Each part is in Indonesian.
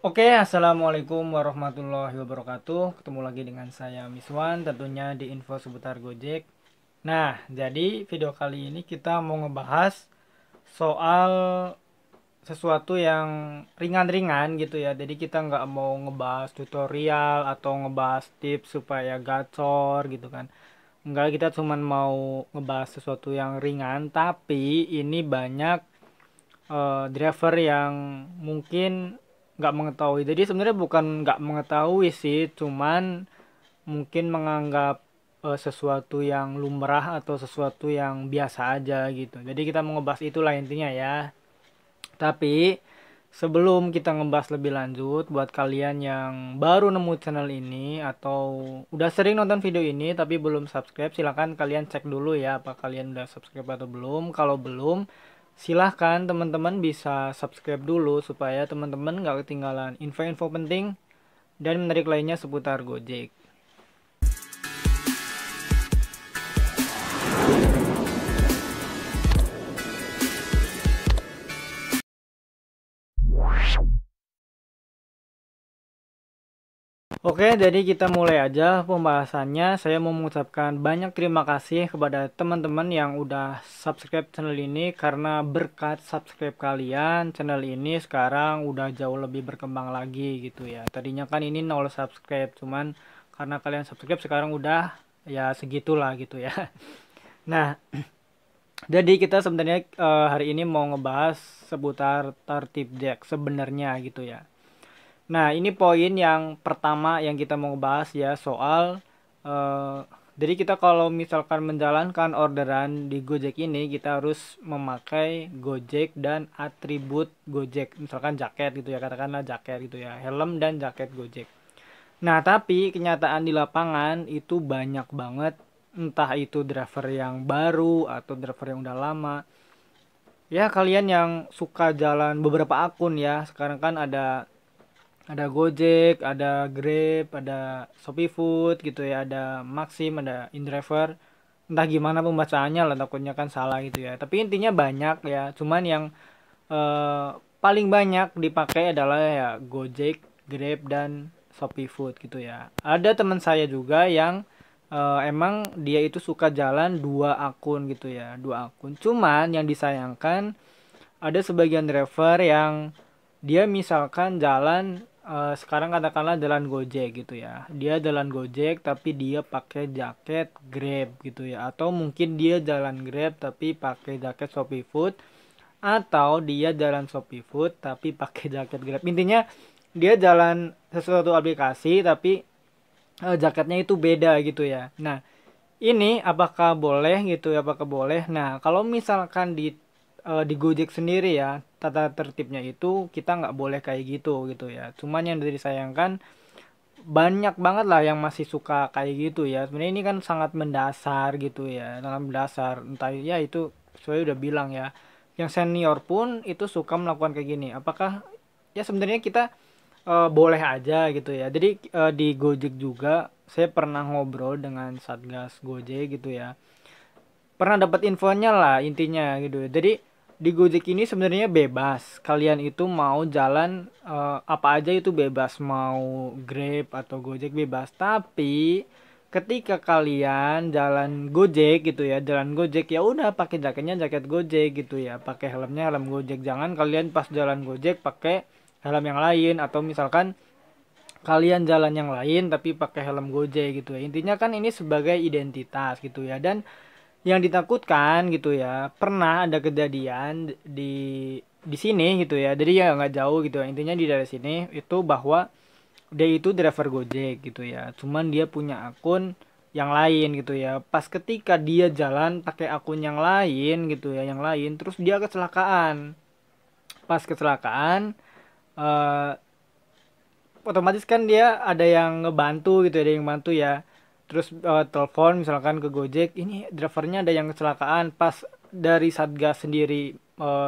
Oke, assalamualaikum warahmatullahi wabarakatuh. Ketemu lagi dengan saya Miswan, tentunya di info seputar Gojek. Nah, jadi video kali ini kita mau ngebahas soal sesuatu yang ringan-ringan gitu ya. Jadi kita nggak mau ngebahas tutorial atau ngebahas tips supaya gacor gitu kan. Enggak, kita cuman mau ngebahas sesuatu yang ringan, tapi ini banyak driver yang mungkin nggak mengetahui. Jadi sebenarnya bukan nggak mengetahui sih, cuman mungkin menganggap sesuatu yang lumrah atau sesuatu yang biasa aja gitu. Jadi kita mau ngebahas itulah intinya ya. Tapi sebelum kita ngebahas lebih lanjut, buat kalian yang baru nemu channel ini atau udah sering nonton video ini tapi belum subscribe, silahkan kalian cek dulu ya apa kalian udah subscribe atau belum. Kalau belum, silahkan teman-teman bisa subscribe dulu supaya teman-teman nggak ketinggalan info-info penting dan menarik lainnya seputar Gojek. Oke, jadi kita mulai aja pembahasannya. Saya mau mengucapkan banyak terima kasih kepada teman-teman yang udah subscribe channel ini, karena berkat subscribe kalian, channel ini sekarang udah jauh lebih berkembang lagi gitu ya. Tadinya kan ini 0 subscribe, cuman karena kalian subscribe sekarang udah ya segitulah gitu ya. Nah, jadi kita sebenarnya hari ini mau ngebahas seputar tertib Jack sebenarnya gitu ya. Nah, ini poin yang pertama yang kita mau bahas ya, soal eh, jadi kita kalau misalkan menjalankan orderan di Gojek ini, kita harus memakai Gojek dan atribut Gojek. Misalkan jaket gitu ya, katakanlah jaket gitu ya, helm dan jaket Gojek. Nah, tapi kenyataan di lapangan itu banyak banget, entah itu driver yang baru atau driver yang udah lama. Ya, kalian yang suka jalan beberapa akun ya, sekarang kan ada Gojek, ada Grab, ada Shopee Food gitu ya, ada Maxim, ada InDriver. Entah gimana pembacaannya lah, takutnya kan salah gitu ya. Tapi intinya banyak ya. Cuman yang eh, paling banyak dipakai adalah ya Gojek, Grab dan Shopee Food gitu ya. Ada teman saya juga yang emang dia itu suka jalan dua akun gitu ya, dua akun. Cuman yang disayangkan, ada sebagian driver yang dia misalkan jalan sekarang katakanlah jalan Gojek gitu ya. Dia jalan Gojek tapi dia pakai jaket Grab gitu ya. Atau mungkin dia jalan Grab tapi pakai jaket Shopee Food, atau dia jalan Shopee Food tapi pakai jaket Grab. Intinya dia jalan sesuatu aplikasi tapi jaketnya itu beda gitu ya. Nah, ini apakah boleh gitu ya? Apakah boleh? Nah, kalau misalkan di Gojek sendiri ya, tata tertibnya itu kita nggak boleh kayak gitu ya. Cuman yang disayangkan, banyak banget lah yang masih suka kayak gitu ya. Sebenarnya ini kan sangat mendasar gitu ya, sangat mendasar. Entah ya itu saya udah bilang ya, yang senior pun itu suka melakukan kayak gini. Apakah ya sebenarnya kita boleh aja gitu ya. Jadi di Gojek juga saya pernah ngobrol dengan Satgas Gojek gitu ya, pernah dapat infonya lah intinya gitu. Jadi di Gojek ini sebenarnya bebas. Kalian itu mau jalan apa aja itu bebas, mau Grab atau Gojek bebas. Tapi ketika kalian jalan Gojek gitu ya, jalan Gojek ya udah pakai jaketnya jaket Gojek gitu ya, pakai helmnya helm Gojek. Jangan kalian pas jalan Gojek pakai helm yang lain, atau misalkan kalian jalan yang lain tapi pakai helm Gojek gitu ya. Intinya kan ini sebagai identitas gitu ya. Dan yang ditakutkan gitu ya, pernah ada kejadian di sini gitu ya, jadi ya nggak jauh gitu ya, intinya di daerah sini itu, bahwa dia itu driver Gojek gitu ya, cuman dia punya akun yang lain gitu ya. Pas ketika dia jalan pakai akun yang lain gitu ya, yang lain, terus dia kecelakaan. Pas kecelakaan, eh, otomatis kan dia ada yang ngebantu gitu ya, ada yang bantu ya. Terus telepon misalkan ke Gojek, ini drivernya ada yang kecelakaan. Pas dari Satgas sendiri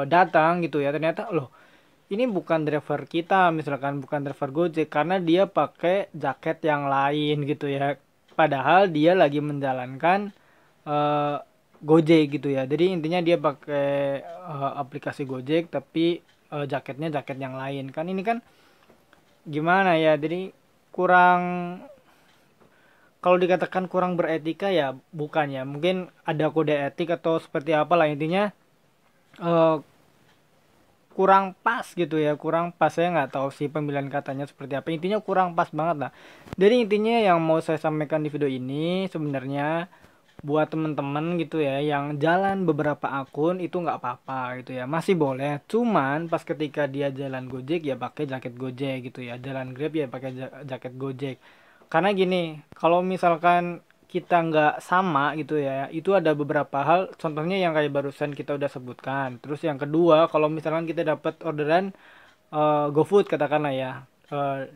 datang gitu ya, ternyata loh, ini bukan driver kita, misalkan bukan driver Gojek, karena dia pakai jaket yang lain gitu ya. Padahal dia lagi menjalankan eh, Gojek gitu ya. Jadi intinya dia pakai aplikasi Gojek tapi jaketnya jaket yang lain. Kan ini kan gimana ya, jadi kurang, kalau dikatakan kurang beretika ya bukan ya, mungkin ada kode etik atau seperti apa lah intinya, eh, kurang pas gitu ya, kurang pas. Saya nggak tahu sih pemilihan katanya seperti apa, intinya kurang pas banget lah. Jadi intinya yang mau saya sampaikan di video ini sebenarnya buat temen-temen gitu ya yang jalan beberapa akun itu nggak apa-apa gitu ya, masih boleh, cuman pas ketika dia jalan Gojek ya pakai jaket Gojek gitu ya, jalan Grab ya pakai jaket Gojek. Karena gini, kalau misalkan kita nggak sama gitu ya, itu ada beberapa hal, contohnya yang kayak barusan kita udah sebutkan. Terus yang kedua, kalau misalkan kita dapat orderan GoFood katakanlah ya, eh,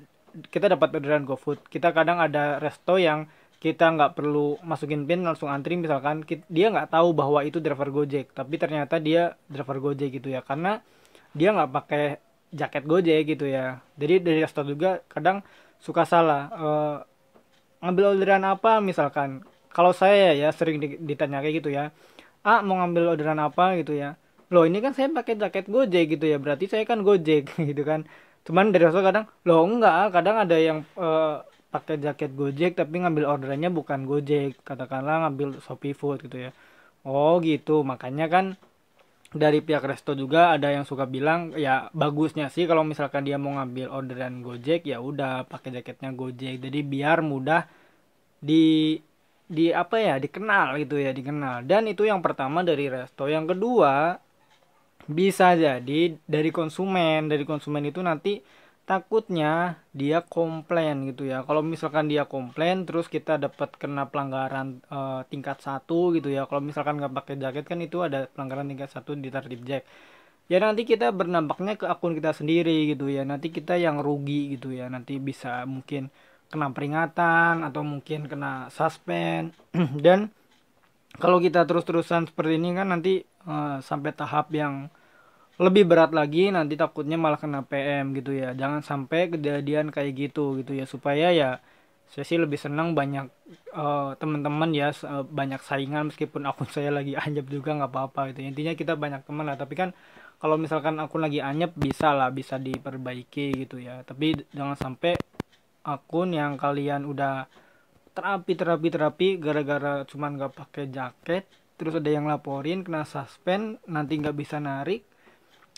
kita dapat orderan GoFood, kita kadang ada resto yang kita nggak perlu masukin pin langsung antri, misalkan dia nggak tahu bahwa itu driver Gojek tapi ternyata dia driver Gojek gitu ya, karena dia nggak pakai jaket Gojek gitu ya. Jadi dari resto juga kadang suka salah, ngambil orderan apa misalkan. Kalau saya ya sering ditanya kayak gitu ya, mau ngambil orderan apa gitu ya, loh ini kan saya pakai jaket Gojek gitu ya, berarti saya kan Gojek gitu kan. Cuman dari resto kadang, loh enggak, kadang ada yang pakai jaket Gojek tapi ngambil orderannya bukan Gojek, katakanlah ngambil Shopee Food gitu ya. Oh gitu, makanya kan dari pihak resto juga ada yang suka bilang ya bagusnya sih kalau misalkan dia mau ngambil orderan Gojek ya udah pakai jaketnya Gojek, jadi biar mudah di apa ya, dikenal gitu ya, dikenal. Dan itu yang pertama dari resto. Yang kedua, bisa jadi dari konsumen itu nanti takutnya dia komplain gitu ya. Kalau misalkan dia komplain terus kita dapat kena pelanggaran tingkat satu gitu ya, kalau misalkan nggak pakai jaket kan itu ada pelanggaran tingkat satu di tertib Jack. Ya nanti kita bernampaknya ke akun kita sendiri gitu ya, nanti kita yang rugi gitu ya, nanti bisa mungkin kena peringatan atau mungkin kena suspend. Dan kalau kita terus-terusan seperti ini kan nanti sampai tahap yang lebih berat lagi, nanti takutnya malah kena PM gitu ya. Jangan sampai kejadian kayak gitu ya, supaya ya saya sih lebih senang banyak teman-teman ya, banyak saingan, meskipun akun saya lagi anyep juga nggak apa-apa gitu. Intinya kita banyak teman lah, tapi kan kalau misalkan akun lagi anyep bisa lah, bisa diperbaiki gitu ya. Tapi jangan sampai akun yang kalian udah terapi gara-gara cuman nggak pakai jaket terus ada yang laporin kena suspend, nanti nggak bisa narik,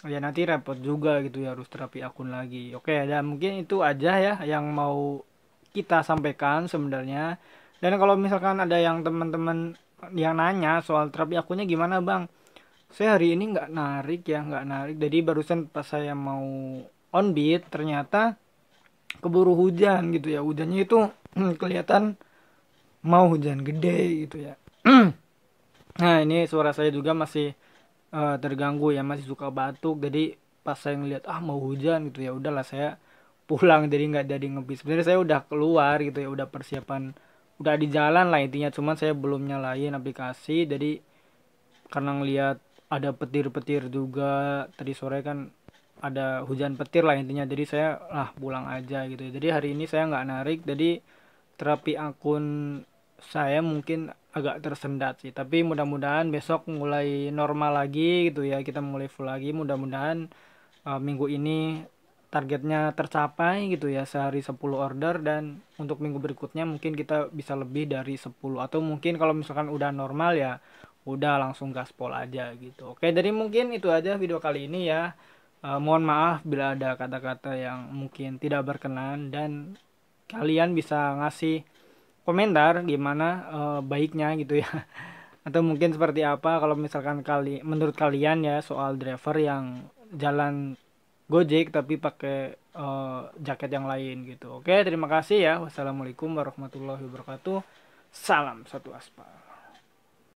ya nanti repot juga gitu ya, harus terapi akun lagi. Oke, dan mungkin itu aja ya yang mau kita sampaikan sebenarnya. Dan kalau misalkan ada yang teman-teman yang nanya soal terapi akunnya gimana bang, saya hari ini nggak narik ya, nggak narik. Jadi barusan pas saya mau on beat ternyata keburu hujan gitu ya, hujannya itu kelihatan mau hujan gede gitu ya. Nah ini suara saya juga masih terganggu ya, masih suka batuk. Jadi pas saya ngeliat mau hujan gitu ya udahlah saya pulang, jadi nggak jadi ngebis. Sebenarnya saya udah keluar gitu ya, udah persiapan, udah di jalan lah intinya, cuman saya belum nyalain aplikasi. Jadi karena ngeliat ada petir-petir juga tadi sore kan, ada hujan petir lah intinya, jadi saya pulang aja gitu ya. Jadi hari ini saya nggak narik, jadi terapi akun saya mungkin agak tersendat sih, tapi mudah-mudahan besok mulai normal lagi gitu ya, kita mulai full lagi. Mudah-mudahan minggu ini targetnya tercapai gitu ya, sehari 10 order, dan untuk minggu berikutnya mungkin kita bisa lebih dari 10, atau mungkin kalau misalkan udah normal ya udah langsung gaspol aja gitu. Oke, jadi mungkin itu aja video kali ini ya. Mohon maaf bila ada kata-kata yang mungkin tidak berkenan, dan kalian bisa ngasih komentar gimana baiknya gitu ya. Atau mungkin seperti apa kalau misalkan menurut kalian ya soal driver yang jalan Gojek tapi pakai jaket yang lain gitu. Oke, terima kasih ya. Wassalamualaikum warahmatullahi wabarakatuh. Salam satu aspal.